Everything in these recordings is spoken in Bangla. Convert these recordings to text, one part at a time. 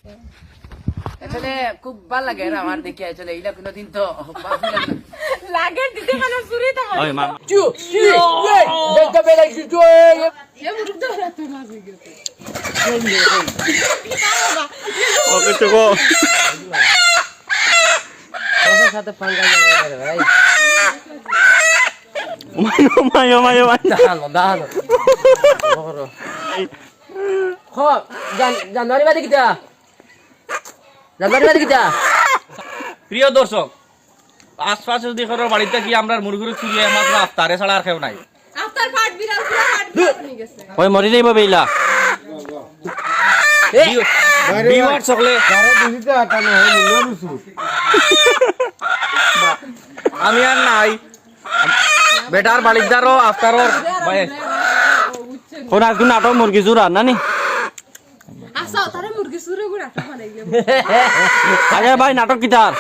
আসলে খুব ভালো লাগে না আমার দেখে আসলে এইটা কোনোদিন তো লাগে দিতে মানে চুরি তো ওই মা ওকে তো গো ওর সাথে পাঙ্গা লাগে ভাই মায়ো মায়ো দাঁড়ানো দাঁড়ানো খো জানুয়ারি বাদে কিটা জানুয়ারি বাদে কিটা প্রিয় দর্শক আশপাশ যদি কারোর বাড়িতে কি আমরা মুরগুরি চুরি মাত্র আফতারে ছাড়া আর কেউ নাই আফটার পার্ট বিড়াল পুরো পার্ট বিড়াল বনে গেছে ওই মরি যাইব বেইলা বিওয়ার সকলে আমি আর নাই বেটার বাড়িদারও আফতারর কোন আজকে নাটক মুরগি চুরা নানি আসো তারে মুরগি চুরি করে আটা বানাই গেল আরে ভাই নাটক কিটার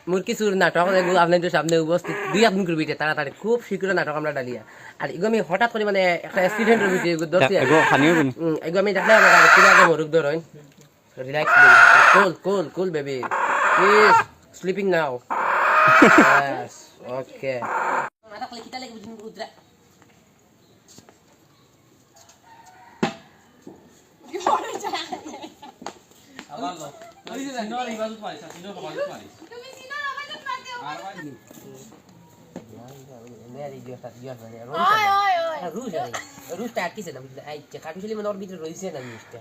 মুরগি চুর নাটক আপনাদের সামনে উপস্থিত দুই আপনি করবি তাড়াতাড়ি খুব শীঘ্র নাটক আমরা ডালিয়া আর এগুলো আমি হঠাৎ করে মানে একটা অ্যাক্সিডেন্ট হয়েছে ধরছি এগো খানিও বিনি এগুলো আমি দেখলাম আমার পুরো আগে মরুক ধর relax cool cool cool baby please sleeping now yes okay মাথা কলে কিটা লাগে বুঝিন উদ্রা কি হরে যায় আল্লাহ ওই যে সিনোর ইবাদত মারিস সিনোর ইবাদত মারিস তুমি সিনার আওয়াজ মারতে আর ভাই মেরি দিও তা দিও মানে ওই ওই ওই রুজটা কিসে না বুঝলে এই কাটুশলি মনে ওর ভিতরে রইছে না জিনিসটা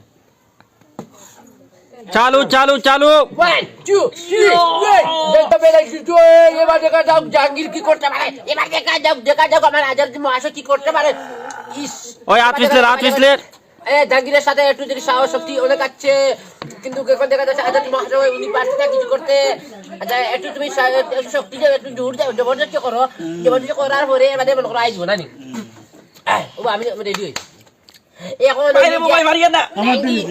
চালু চালু চালু 1 2 3 দেখতে পেলে কিছু এবার দেখা যাও জাহাঙ্গীর কি করতে পারে এবার দেখা যাও আমার আজাদ মহাশয় কি করতে পারে ইস ওই আতরিসলে জাহাঙ্গীরের সাথে একটু যদি সাহস শক্তি অনেক আছে কিন্তু এখন দেখা যাচ্ছে আজাদ মহাশয় উনি পারছে না কিছু করতে আচ্ছা একটু তুমি শক্তি দাও একটু জোর দাও জবরদস্তি করো জবরদস্তি করার পরে এবারে মনে করো আইসবো না নি ও আমি রেডি হই এখন আরে মোবাইল মারিয়া না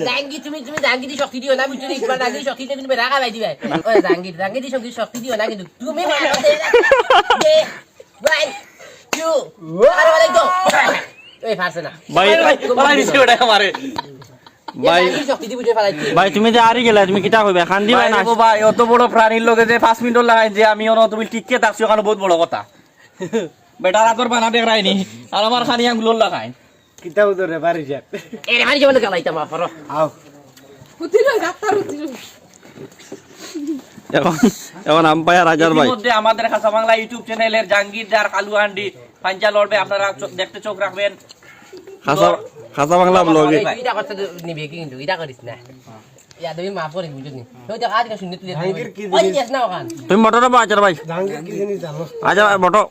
জাহাঙ্গীর তুমি জাহাঙ্গীর শক্তি দিও না বুঝছো একবার জাহাঙ্গীর শক্তি দিয়ে তুমি রাগা বাই দিবে ওই জাহাঙ্গীর শক্তি দিও না কিন্তু তুমি ভাই ইউ আরে বলে তো এই পারছ না ভাই ভাই দিছে ওটা আমারে ভাই শক্তি দি বুঝে ফেলাইছি ভাই তুমি যে আরি গেলা তুমি কিটা কইবে খান দিবা না ভাই অত বড় প্রাণীর লগে যে 5 মিনিট লাগাই যে আমি ওনো তুমি টিককে থাকছো কারণ বহুত বড় কথা বেটা রাতর বানা দেখ রাইনি আর আমার খানি আঙ্গুল লাগাই কিতা উদরে বাড়ি যা এরে মারি যেমন গলাইতা মা ফরো আও উতির ডাক্তার উতির এখন আম্পায়ার হাজার ভাই মধ্যে আমাদের খাসা বাংলা ইউটিউব চ্যানেলের জাহাঙ্গীর জার কালু হান্ডি পাঞ্জা লড়বে আপনারা দেখতে চোখ রাখবেন খাসা বাংলা ব্লগে এটা করতে নিবি কিন্তু এটা করিস না ইয়া তুমি মা পরে বুঝনি তো দেখ আজ কা শুনতে তুই জাহাঙ্গীর কি ওই দেখ না ওখান তুমি মোটরটা বা হাজার ভাই জাহাঙ্গীর কি জিনিস জানো আজ মোটর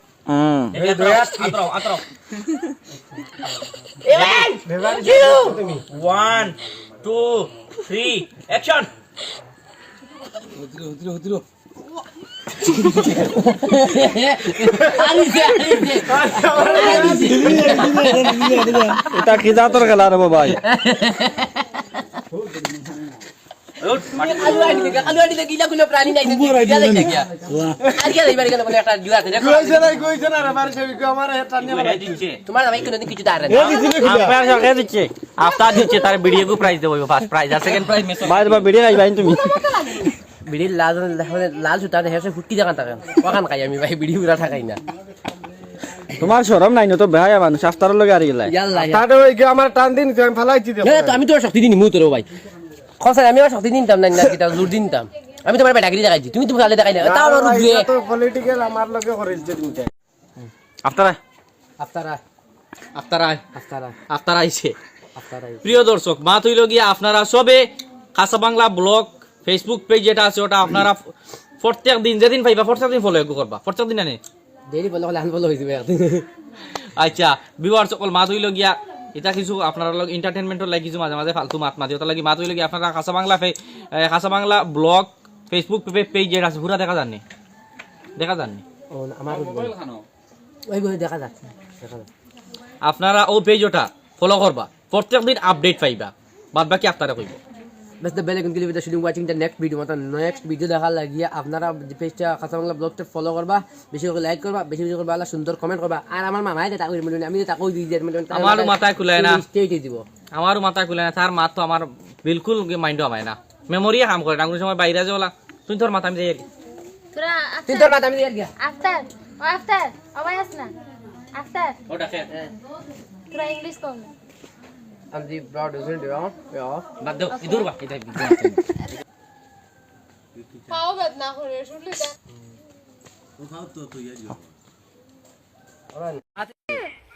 আতরাও এবার বেবারি তুমি 1 2 3 অ্যাকশন এটা কি জাতর খেলা রে ভাই আলু আইডি গিলা কোনো প্রাণী নাই না গিলা দেখ না আর গিলা এবারে গেল বলে একটা জুয়া আছে দেখো কইছে না রে বাড়ি সবই কো আমার এটা নিয়ে বুঝাই দিচ্ছে তোমার ভাই কোনদিন কিছু দাঁড়ায় এ কিছু না আম্পায়ার সরকার দিচ্ছে আফতার দিচ্ছে তার ভিডিও কো প্রাইজ দেবো ফার্স্ট প্রাইজ আর সেকেন্ড প্রাইজ মেসেজ ভাই বা ভিডিও আই ভাই তুমি বিড়ির লাল লাল সুতা দেখে ফুটকি দেখান থাকে ওখান খাই আমি ভাই বিড়ি পুরা থাকাই না তোমার শরম নাই না তো বেহায়া মানুষ আস্তার লগে আরি গেলাই ইয়াল্লা তাতে ওই কি আমার টান দিন আমি ফেলাইছি দে তো আমি তোর শক্তি দিনি মু তোর ভাই খসার আমি শক্তি দিনতাম না কিটা জোর দিনতাম আমি তোমার ব্যাটাগিরি দেখাইছি তুমি তুমি খালি দেখাই না তাও আমার রুজে তো পলিটিক্যাল আমার লগে করেছে তুমি আফতার আফতারা আফতার আফতারা আফতার আইছে আফতারা প্রিয় দর্শক মা তৈল গিয়া আপনারা সবে খাসা বাংলা ব্লগ ফেসবুক পেজ যেটা আছে ওটা আপনারা প্রত্যেক দিন যেদিন পাইবা প্রত্যেক দিন ফলো করবা প্রত্যেক দিন আনে দেরি বলে হলে আনবল হইছে আচ্ছা ভিউয়ার সকল মা তৈল গিয়া এটা কিছু আপনারা লগ এন্টারটেইনমেন্টর লাগি কিছু মাঝে মাঝে ফালতু মাত মাতি ওটা লাগি মা তৈল গিয়া আপনারা খাসা বাংলা ব্লগ ফেসবুক পেজ যেটা আছে পুরা দেখা যাননি ও আমার ওই বই দেখা যাচ্ছে আপনারা ও পেজ ওটা ফলো করবা প্রত্যেক দিন আপডেট পাইবা বাদ বাকি আপনারা কইব Best the bell icon click with the shooting watching the next video मतलब next video দেখা লাগিয়া আপনারা পেজটা খাসা বাংলা ব্লগটা ফলো করবা বেশি করে লাইক করবা বেশি বেশি করে ভালো সুন্দর কমেন্ট করবা আর আমার মামাই যেটা কই মানে আমি যেটা কই দিই যে মানে আমারও মাথায় খুলে না স্টেটে দিব আমারও মাথায় খুলে না তার মাত তো আমার বিলকুল মাইন্ড আমায় না মেমোরি কাম করে না কোনো সময় বাইরে যাওলা তুই তোর মাথা আমি যাই আর কি তোরা তুই তোর মাথা আমি দিয়ে গিয়া আফতার ও আফতার আওয়াজ আস না আফতার ওটা খেয়ে তোরা ইংলিশ কম আমি দি ব্রড ইজন্ট ইয়া বাদ দাও ইদুর বা এটা পাও বেদনা করে শুনলি তা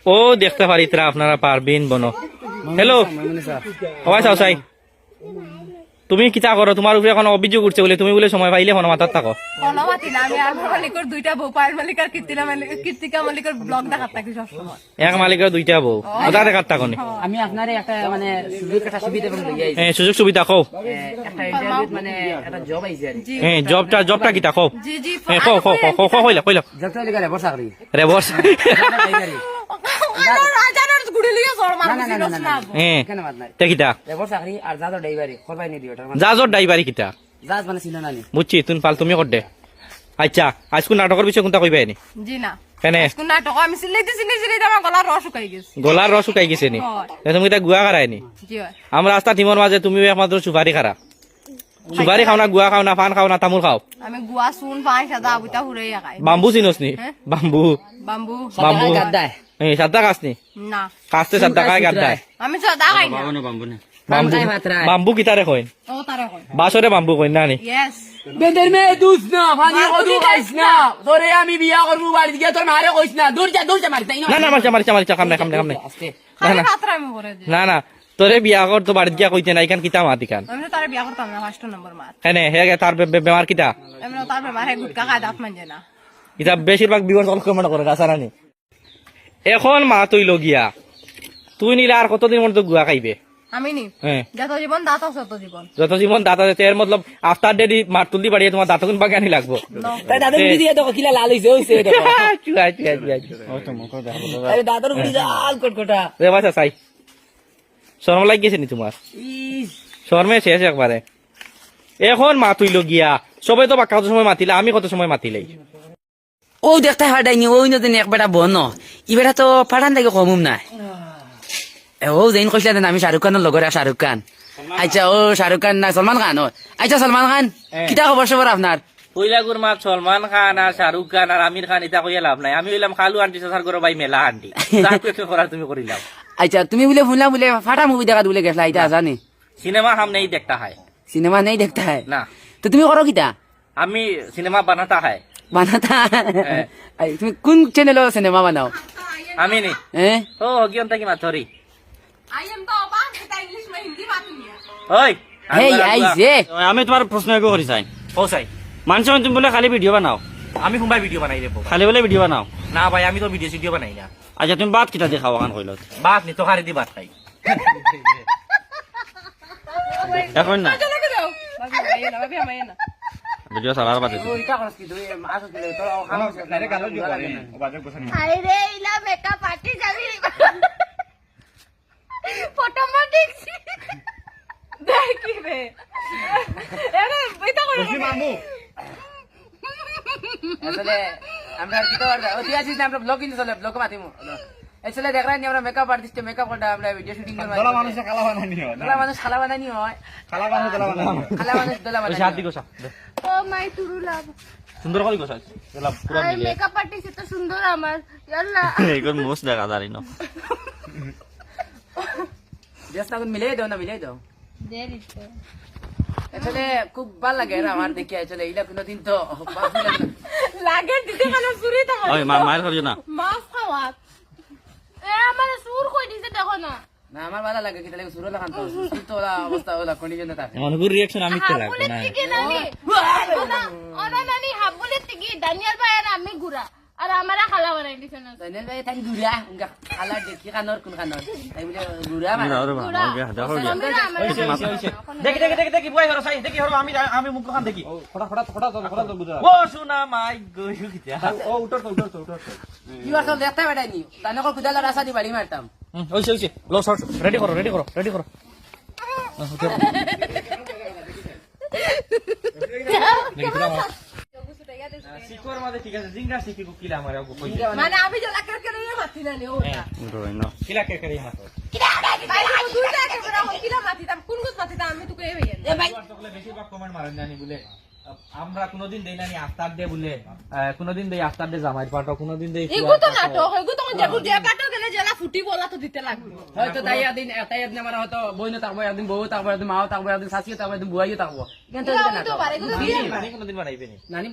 ও দেখতে পারি তারা আপনারা পারবেন বনো হ্যালো সবাই চাও চাই তুমি কিতা করো তোমার উপরে এখন অভিযোগ উঠছে বলে তুমি বলে সময় পাইলে কোনো মাথার থাকো অনামাতি না আমি আর মালিকের দুইটা বউ পায়ের মালিক আর কীর্তিকা মালিকের ব্লগ দেখাত থাকি সবসময় এক মালিকের দুইটা বউ ওটা দেখার থাকো নি আমি আপনারে একটা মানে সুযোগ একটা সুবিধা করে লই আইছি হ্যাঁ সুযোগ সুবিধা কও একটা ইন্টারভিউ মানে একটা জব আইছে আর কি। হ্যাঁ জবটা কিতা কও জি জি হ্যাঁ কও কইলা জবটা লিগা রে বসা করি রে বস রাজার গুড়ি লিয়ে জোর মার না, না, না, না, না। হ্যাঁ কেন বাদ নাই তে কিতা রেবর চাকরি আর যাদর ড্রাইভারি করবাই নি দিও ওটার মানে জাজর ড্রাইভারি কিতা জাজ মানে চিনো না নি বুঝছি তুমি পাল তুমি কর দে আচ্ছা আজকে নাটকের বিষয়ে কোনটা কইবে নি জি না কেনে কোন নাটক আমি সিলেইতে আমার গলার রস শুকাই গেছে গলার রস শুকাই গেছে নি তুমি এটা গুয়া খারাই নি জি হয় আমরা রাস্তা টিমর মাঝে তুমি একমাত্র সুপারি খারা সুপারি খাও না গুয়া খাও না পান খাও না তামুল খাও আমি গুয়া শুন পাই সাদা আবুতা হুরে খাই বাম্বু চিনোস নি হ্যাঁ? বাম্বু বাম্বু বাম্বু গাদ্দায় এই সাদা কাছ নি না কাছতে সাদা কায় গাদ্দায় আমি সাদা খাই না বাম্বু বাম্বু মাত্রা বাম্বু কিতারে কইন ও তারে কই বাসরে বাম্বু কইন না নি ইয়েস বেদের মে দুস না পানি কদু খাইছ না তোরে আমি বিয়া করব বাড়ি গিয়া তোর মারে কইছ না দূর যা মারি তাই না না মারছা কাম নাই আস্তে খালি পাত্র আমি করে যে না তোরে বিয়া কর তো বাড়িত গিয়া কইতে না ইকান কিতা মাতি কান আমি তো তারে বিয়া করতাম না 5 নম্বর মার এনে হে তার বেমার কিতা আমি তার মারে গুটকা খাই দাঁত মানজে না ইতা বেশিরভাগ বিবর কলকমা করে রাসারানি এখন মা তুই লগিয়া তুই নিলে আর কতদিন মতো গুয়া খাইবে আমি নি হ্যাঁ যত জীবন দাঁত আছে তত জীবন যত জীবন দাঁত আছে এর মতলব আফটার ডেডি মার তুলদি বাড়িয়ে তোমার দাঁতগুন বাগানি লাগবো তাই দাদা গুড়ি দিয়ে দেখো কিলা লাল হইছে দেখো চুয়াই আরে দাদার গুড়ি লাল কটকটা রে বাসা চাই শরম লাগ গেছে নি তোমার ইস শর্মে শেষ একবারে এখন মা তুই লগিয়া সবাই তো বাক্কা কত সময় মাতিলে আমি কত সময় মাতিলেই ও দেখতে হাডাইনি ওই নদিন এক বেটা বন ই বেটা তো পাঠান থেকে কমুম নাই ও যেন কইছিলেন আমি শাহরুখ খানের লগরে শাহরুখ খান আচ্ছা ও শাহরুখ খান না সলমান খান আচ্ছা সলমান খান কিতা খবর সবর আপনার পয়লা গুরমাত সলমান খান আর শাহরুখ খান আর আমির খান এটা কইয়া লাভ নাই আমি হইলাম খালু আন্টি সাসার করে ভাই মেলা আন্টি করার তুমি করিলাম আচ্ছা তুমি বলে শুনলাম বলে ফাটা মুভি দেখা বলে গেছলা এটা জানি সিনেমা হাম নেই দেখতা হয় সিনেমা নেই দেখতা है না তো তুমি করো কিতা আমি সিনেমা বানাতা হয় বানাতা আই তুমি কোন চ্যানেল সিনেমা বানাও আমি নি হ্যাঁ ও গিয়ন তাকি মাথরি আই এম তো অবাক এটা ইংলিশ মে হিন্দি বাত নিয়ে ওই হেই আইছে আমি তোমার প্রশ্ন একো করি চাই ও চাই মানুষ তুমি বলে খালি ভিডিও বানাও আমি কোনবাই ভিডিও বানাই দেবো খালি বলে ভিডিও বানাও না ভাই আমি তো ভিডিও বানাই না আচ্ছা তুমি বাদ কিতা দেখাও কান কইল বাত নি তো হারি দি বাত খাই এখন না চলে গেও ভাবি আমি না ভিডিও সারার বাদে ওইটা করছ কি তুই মাছ দিলে তো খানো না গালো দিও আরে রে ইলা মেকআপ পার্টি যাবি ফটো দেখছি দেখি রে এরে এটা করে মামু আসলে আমরা কি তো ওই আছিস না আমরা ব্লগ ইন চলে ব্লগ মাতিমু আসলে দেখ রানি আমরা মেকআপ আর্টিস্ট মেকআপ করতে আমরা ভিডিও শুটিং করব দলা মানুষ খালা বানানি হয় খালা মানুষ দলা বানানি শাদি গোসা ও মাই তুরুলাভ সুন্দর করে গোসা এলা পুরো আরে মিলে মেকআপ আর্টিস্ট তো সুন্দর আমার ইয়াল্লা এইগুলো মোস্ট দেখা দাঁড়ি না জাস্ট এখন মিলাই দাও দে দিতে আসলে খুব ভালো লাগে না আমার দেখি আসলে এইলা কোনদিন তো লাগে দিতে মানে সুরি তা ওই মায়ের খাবি না মাছ খাওয়া এ আমার সুর কই দিতে দেখো না না আমার ভালো লাগে কি তাহলে সুরো লাগান তো সুর তো ওলা অবস্থা ওলা কন্ডিশনে থাকে অনুগুর রিঅ্যাকশন আমি তো লাগবে হাবুলে না থেকে নানি ওনা নানি হাবুলে থেকে দানিয়ার ভাই আর আমি গুড়া আর আমারা খালা বানাই দিছেন দাইনেল ভাই তাই গুড়া উনকা খালা দেখি কানর কোন কানর তাই বলে গুড়া মানে দেখো দেখি বই হরো সাই দেখি হরো আমি মুখ খান দেখি ও সোনা মাই গয়ু কিতা কি আর তো দেখতে বেটাইনি তানে কল কুদালা রাসা দি বাড়ি মারতাম ওইছে লো সর রেডি করো শিকর মাঝে ঠিক আছে জিঙ্গা শিকি কিলা আমারে কই মানে আমি জলা করকে নিয়ে মাতি না ওটা কিলা কে করে মাতো ভাই দুইটা একেবারে কিলা মাতি দাম কোন বেশিরভাগ কমেন্ট মারেন জানি বলে আমরা কোনোদিন দেই না নি আফতার দে বলে কোনোদিন দেই আফতার দে জামাইর পাটো কোনোদিন দেই হয়তো তাই একদিন আমার হয়তো বই না থাকবো একদিন বউ থাকবো একদিন মাও থাকবো একদিন শাশুড়ি থাকবো একদিন বুয়াইও থাকবো কিন্তু নানি কোনোদিন বানাইবে নি নানি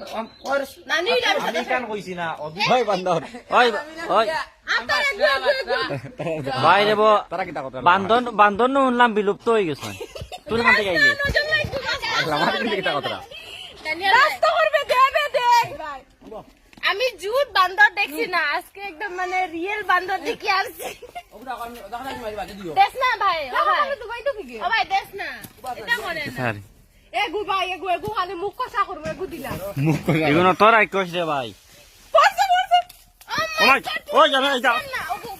আমি কান কইছি না ওই বান্দর ওই ওই ভাই দেব বান্দন বান্দন শুনলাম বিলুপ্ত হয়ে গেছে তুই কান থেকে আইলি আমার কিন্তু কিতা কথা আমি জুট বান্দর দেখছি না আজকে একদম মানে রিয়েল বান্দর দেখি আসছি দেখ না ভাই ও ভাই দেখ না এটা মনে না স্যার এগু ভাই এগু খালি মুখ কষা করবো এগু দিলাম এগুলো তোর আই কইছ রে ভাই ওই ওই জানা এই যা না ওগু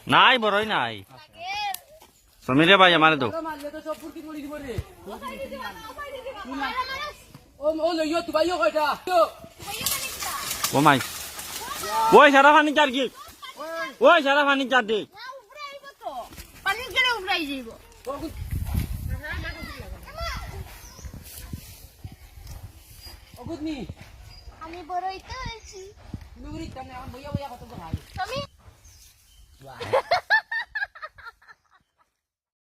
নাই বড়ই নাই সমীরে ভাই আমারে দাও মারলে তো সব ফুরকি মরি দিব রে ও লইও তুই ভাইও কয়টা ও মাই ওই সারা পানি চার কি ওই সারা পানি চার দে পানি গেলে উবরাই যাইব অগুদনি আমি বড়ই তো আছি নুরি তানে আমার বইয়া বইয়া কত ভাই তুমি